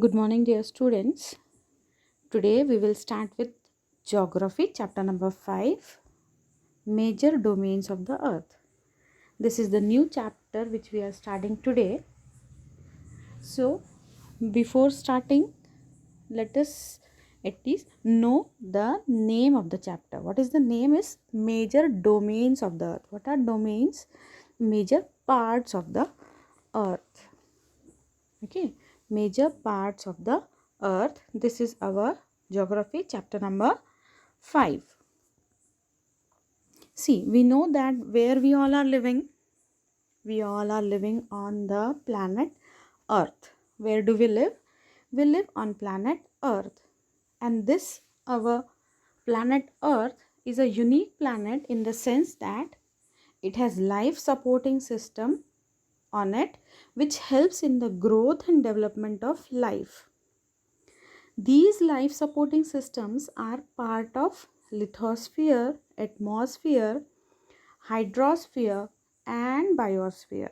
Good morning, dear students. Today we will start with Geography, chapter number 5, Major Domains of the Earth. This is the new chapter which we are starting today. So, before starting, let us at least know the name of the chapter. What is the name? Is Major Domains of the Earth. What are domains? Major parts of the Earth. Okay, major parts of the earth. This is our geography chapter number 5. See, we know that where we all are living, we all are living on the planet earth. Where do we live? We live on planet earth, and this our planet earth is a unique planet in the sense that it has life supporting system on it which helps in the growth and development of life. These life supporting systems are part of lithosphere, atmosphere, hydrosphere and biosphere.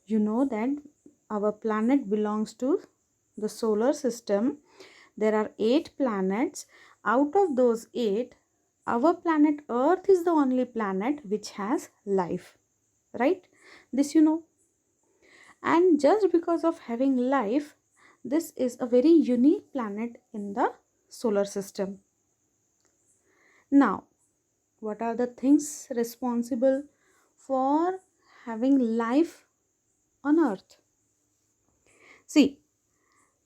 You know that our planet belongs to the solar system. There are 8 planets. Out of those 8, our planet Earth is the only planet which has life. Right? This you know. And just because of having life, this is a very unique planet in the solar system. Now, what are the things responsible for having life on earth? See,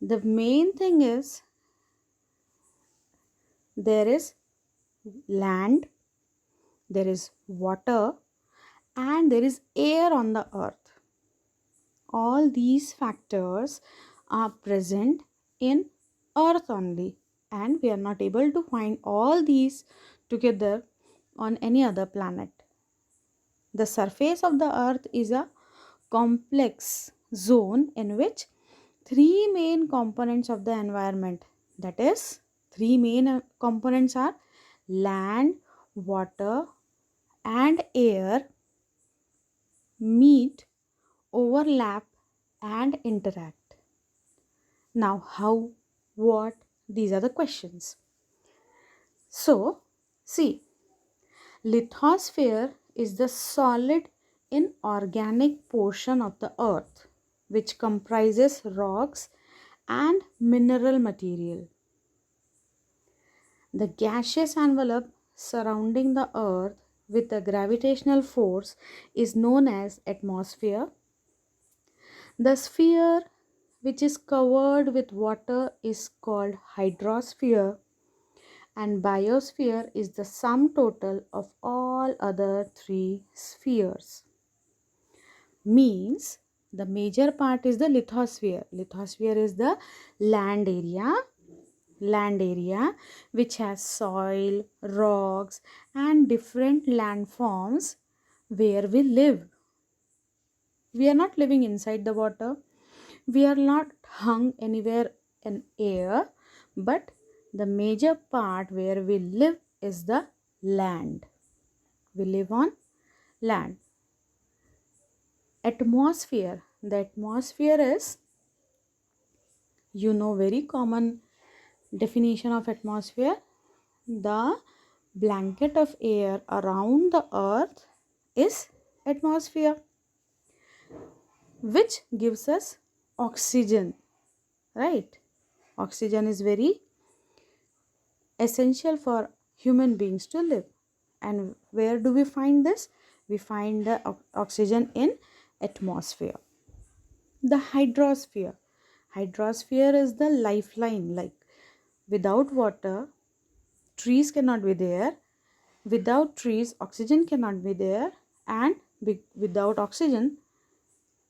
the main thing is there is land, there is water, and there is air on the earth. All these factors are present in earth only, and we are not able to find all these together on any other planet. The surface of the earth is a complex zone in which three main components of the environment, that is three main components are land, water and air, meet, overlap and interact. Now, how, what, these are the questions. So, see, lithosphere is the solid inorganic portion of the earth which comprises rocks and mineral material. The gaseous envelope surrounding the earth with a gravitational force is known as atmosphere. The sphere which is covered with water is called hydrosphere, and biosphere is the sum total of all other three spheres. Means the major part is the lithosphere. Lithosphere is the land area which has soil, rocks and different landforms where we live. We are not living inside the water. We are not hung anywhere in air, but the major part where we live is the land. We live on land. Atmosphere. The atmosphere is, very common definition of atmosphere. The blanket of air around the earth is atmosphere, which gives us oxygen, right? Oxygen is very essential for human beings to live. And where do we find this? We find the oxygen in atmosphere. The hydrosphere. Hydrosphere is the lifeline. Like without water, trees cannot be there. Without trees, oxygen cannot be there. And without oxygen,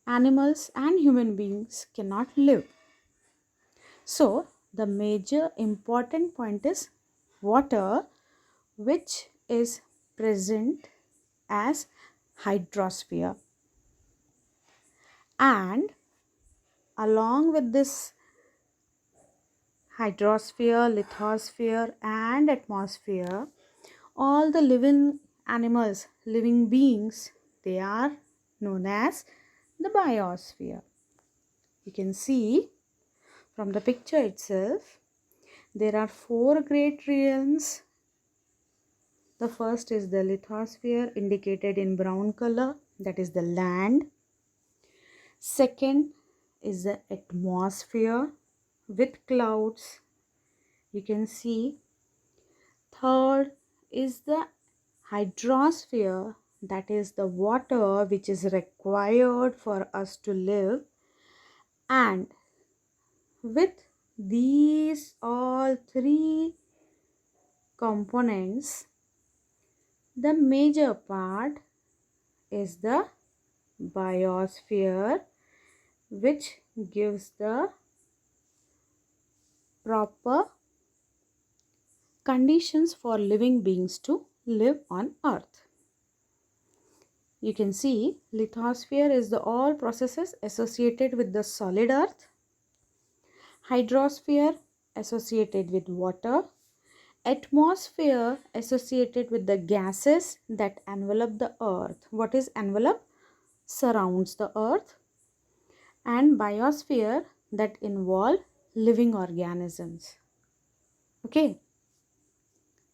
animals and human beings cannot live. So, the major important point is water, which is present as hydrosphere. And along with this hydrosphere, lithosphere and atmosphere, all the living animals, living beings, they are known as the biosphere. You can see from the picture itself, there are 4 great realms. The first is the lithosphere, indicated in brown color, that is the land. Second is the atmosphere with clouds, you can see. Third is the hydrosphere, that is the water which is required for us to live. And with these all 3 components, the major part is the biosphere, which gives the proper conditions for living beings to live on earth. You can see lithosphere is the all processes associated with the solid earth, hydrosphere associated with water, atmosphere associated with the gases that envelop the earth. What is envelope? Surrounds the earth. And biosphere that involve living organisms. Okay,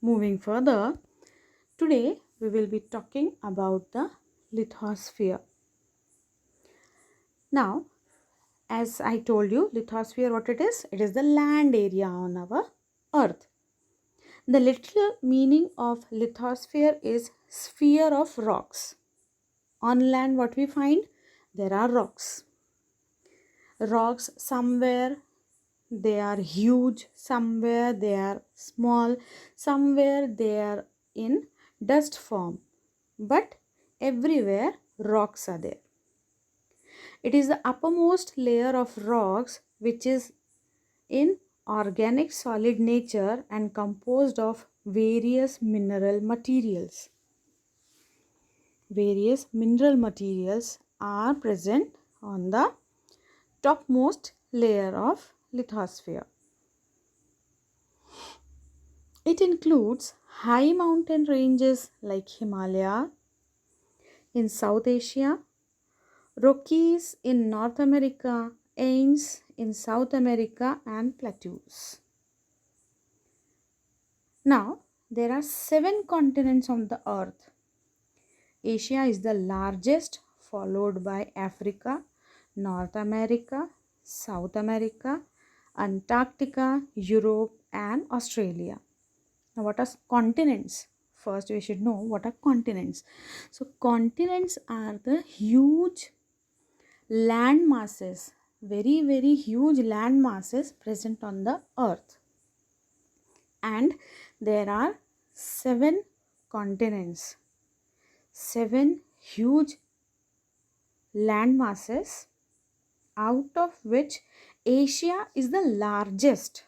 moving further, today we will be talking about the lithosphere. Now, as I told you, lithosphere, what it is? It is the land area on our earth. The literal meaning of lithosphere is sphere of rocks. On land, what we find? There are rocks. Rocks somewhere they are huge, somewhere they are small, somewhere they are in dust form, but everywhere rocks are there. It is the uppermost layer of rocks which is in organic solid nature and composed of various mineral materials. Various mineral materials are present on the topmost layer of lithosphere. It includes high mountain ranges like Himalaya in South Asia, Rockies in North America, Andes in South America, and plateaus. Now, there are 7 continents on the earth. Asia is the largest, followed by Africa, North America, South America, Antarctica, Europe, and Australia. Now, what are continents? First, we should know what are continents. So, continents are the huge land masses, very, very huge land masses present on the earth. And there are 7 continents, 7 huge land masses, out of which Asia is the largest.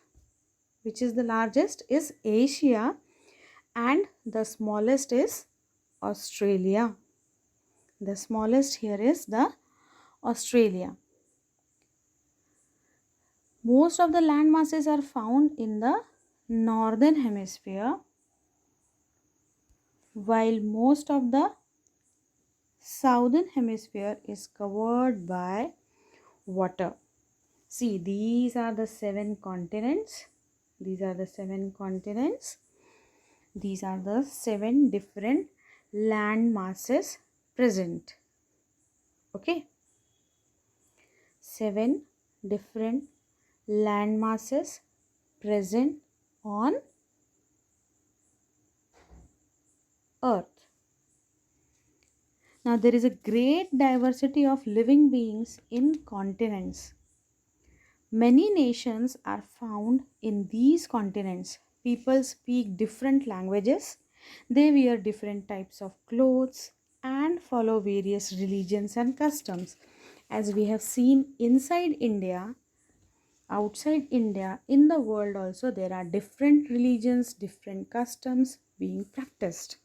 Which is the largest is Asia, and the smallest is Australia. The smallest here is the Australia. Most of the land masses are found in the northern hemisphere, while most of the southern hemisphere is covered by water. See, these are the 7 continents. These are the 7 continents. These are the 7 different land masses present. Okay. 7 different land masses present on earth. Now, there is a great diversity of living beings in continents. Many nations are found in these continents. People speak different languages, they wear different types of clothes, and follow various religions and customs. As we have seen inside India, outside India, in the world also, there are different religions, different customs being practiced.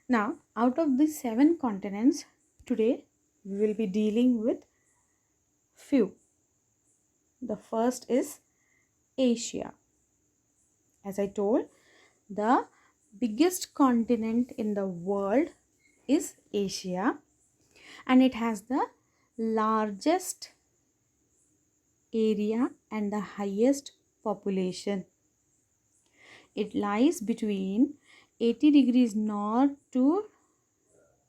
Now, out of these 7 continents, today we will be dealing with few. The first is Asia. As I told, the biggest continent in the world is Asia, and it has the largest area and the highest population. It lies between 80 degrees north to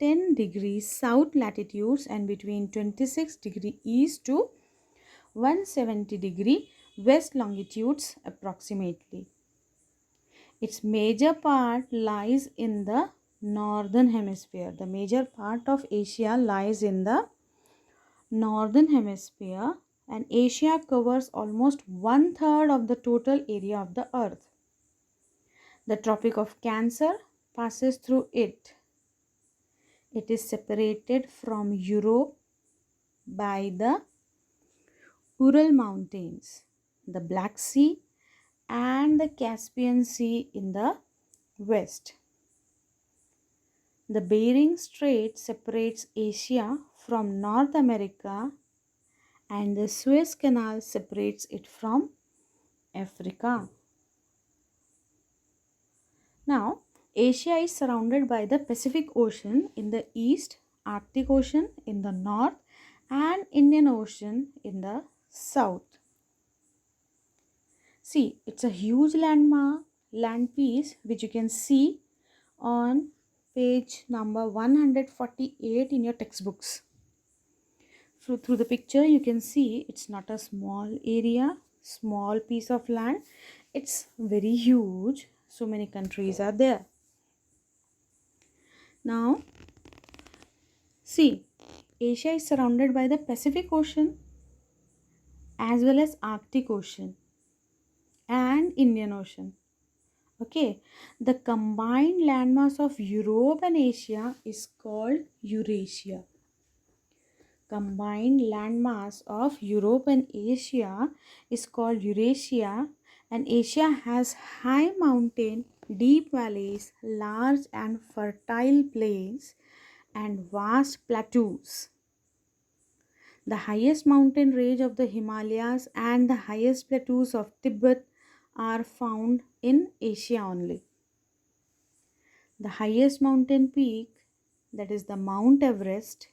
10 degrees south latitudes and between 26 degree east to 170 degree west longitudes approximately. Its major part lies in the northern hemisphere. The major part of Asia lies in the northern hemisphere, and Asia covers almost one third of the total area of the earth. The Tropic of Cancer passes through it. It is separated from Europe by the Ural Mountains, the Black Sea, and the Caspian Sea in the west. The Bering Strait separates Asia from North America, and the Suez Canal separates it from Africa. Now, Asia is surrounded by the Pacific Ocean in the east, Arctic Ocean in the north, and Indian Ocean in the south. See, it's a huge land piece which you can see on page number 148 in your textbooks. Through the picture, you can see it's not a small area, small piece of land. It's very huge. So many countries are there. Now, see, Asia is surrounded by the Pacific Ocean as well as Arctic Ocean and Indian Ocean. Okay, the combined landmass of Europe and Asia is called Eurasia. Combined landmass of Europe and Asia is called Eurasia, and Asia has high mountain, deep valleys, large and fertile plains, and vast plateaus. The highest mountain range of the Himalayas and the highest plateaus of Tibet are found in Asia only. The highest mountain peak, that is the Mount Everest,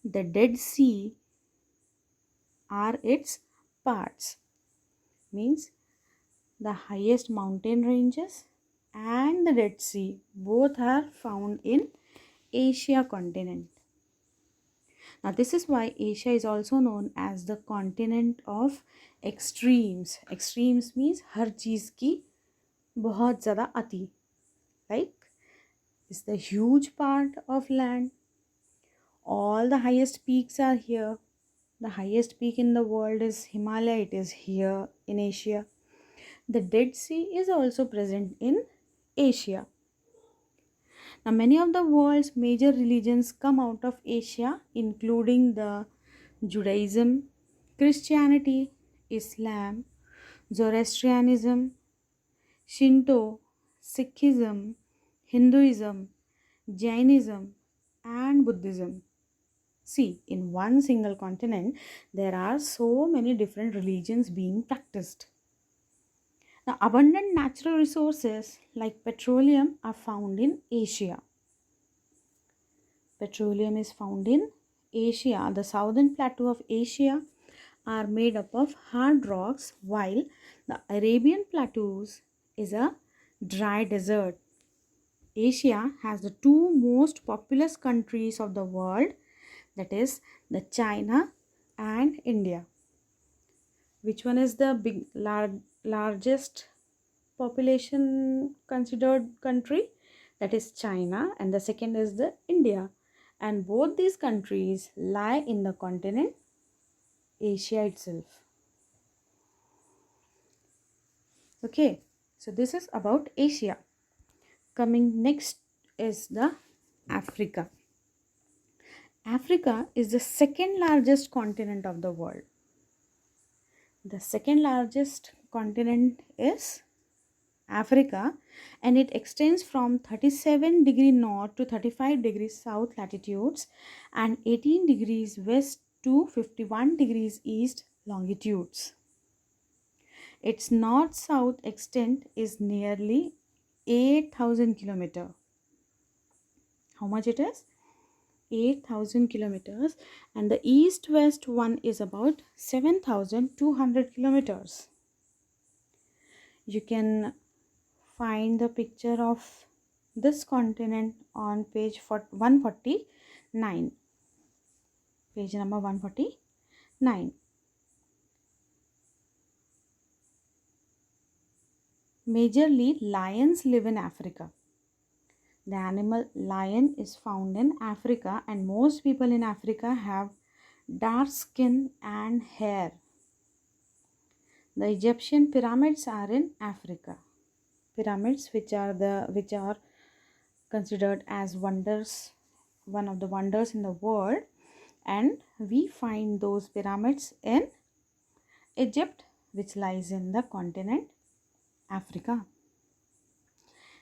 the Dead Sea are its parts. Means the highest mountain ranges and the Dead Sea both are found in Asia continent. Now this is why Asia is also known as the continent of extremes. Extremes means हर चीज की बहुत ज़्यादा अति. Like is the huge part of land. All the highest peaks are here. The highest peak in the world is Himalaya. It is here in Asia. The Dead Sea is also present in Asia. Now, many of the world's major religions come out of Asia, including the Judaism, Christianity, Islam, Zoroastrianism, Shinto, Sikhism, Hinduism, Jainism, and Buddhism. See, in one single continent, there are so many different religions being practiced. Now, abundant natural resources like petroleum are found in Asia. Petroleum is found in Asia. The southern plateau of Asia are made up of hard rocks, while the Arabian plateaus is a dry desert. Asia has the two most populous countries of the world, that is the China and India. Which one is the largest population considered country? That is China, and the second is the India, and both these countries lie in the continent Asia itself. Okay, so this is about Asia. Coming next is the Africa. Africa is the second largest continent of the world. The second largest continent is Africa, and it extends from 37 degrees north to 35 degrees south latitudes and 18 degrees west to 51 degrees east longitudes. Its north-south extent is nearly 8,000 kilometers. How much it is? 8,000 kilometers, and the east-west one is about 7,200 kilometers. You can find the picture of this continent on page 149. Page number 149. Majorly, lions live in Africa. The animal lion is found in Africa, and most people in Africa have dark skin and hair. The Egyptian pyramids are in Africa. Pyramids which are considered as wonders, one of the wonders in the world, and we find those pyramids in Egypt, which lies in the continent Africa.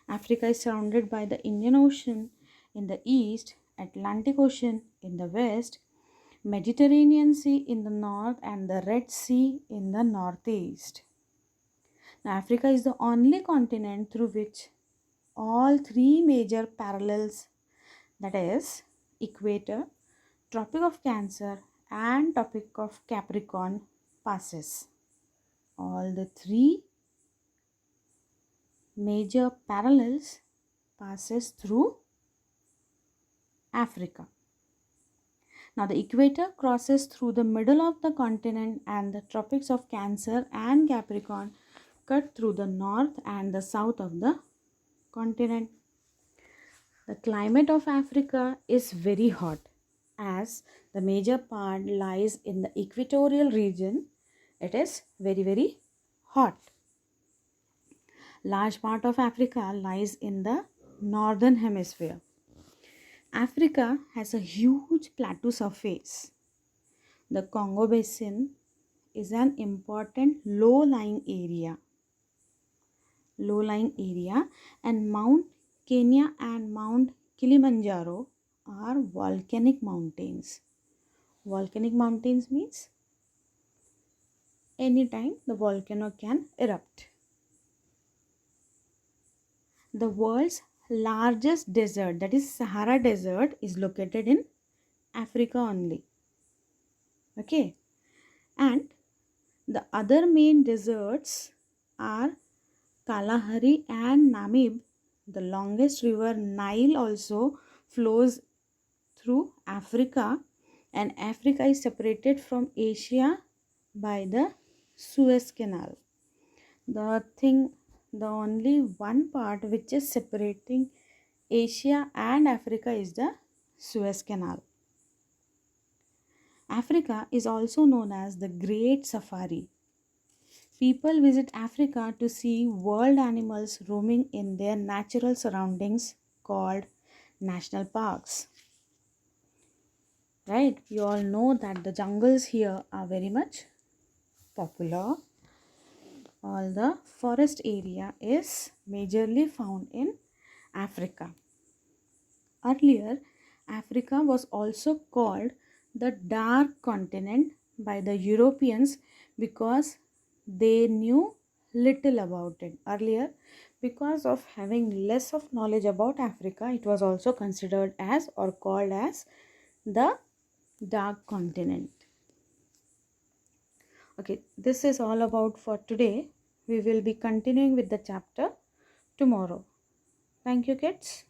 Africa is surrounded by the Indian Ocean in the east, Atlantic Ocean in the west, Mediterranean Sea in the north, and the Red Sea in the northeast. Now, Africa is the only continent through which all three major parallels, that is, equator, Tropic of Cancer, and Tropic of Capricorn, passes. All the three major parallels passes through Africa. Now the equator crosses through the middle of the continent, and the tropics of Cancer and Capricorn cut through the north and the south of the continent. The climate of Africa is very hot, as the major part lies in the equatorial region. It is very hot. Large part of Africa lies in the northern hemisphere. Africa has a huge plateau surface. The Congo Basin is an important low-lying area. And Mount Kenya and Mount Kilimanjaro are volcanic mountains. Volcanic mountains means anytime the volcano can erupt. The world's largest desert, that is Sahara Desert, is located in Africa only. Okay. And the other main deserts are Kalahari and Namib. The longest river Nile also flows through Africa, and Africa is separated from Asia by the Suez Canal. The only one part which is separating Asia and Africa is the Suez Canal. Africa is also known as the Great Safari. People visit Africa to see wild animals roaming in their natural surroundings called national parks. Right? You all know that the jungles here are very much popular. All the forest area is majorly found in Africa. Earlier, Africa was also called the Dark Continent by the Europeans because they knew little about it. Earlier, because of having less of knowledge about Africa, it was also considered as or called as the Dark Continent. Okay, this is all about for today. We will be continuing with the chapter tomorrow. Thank you, kids.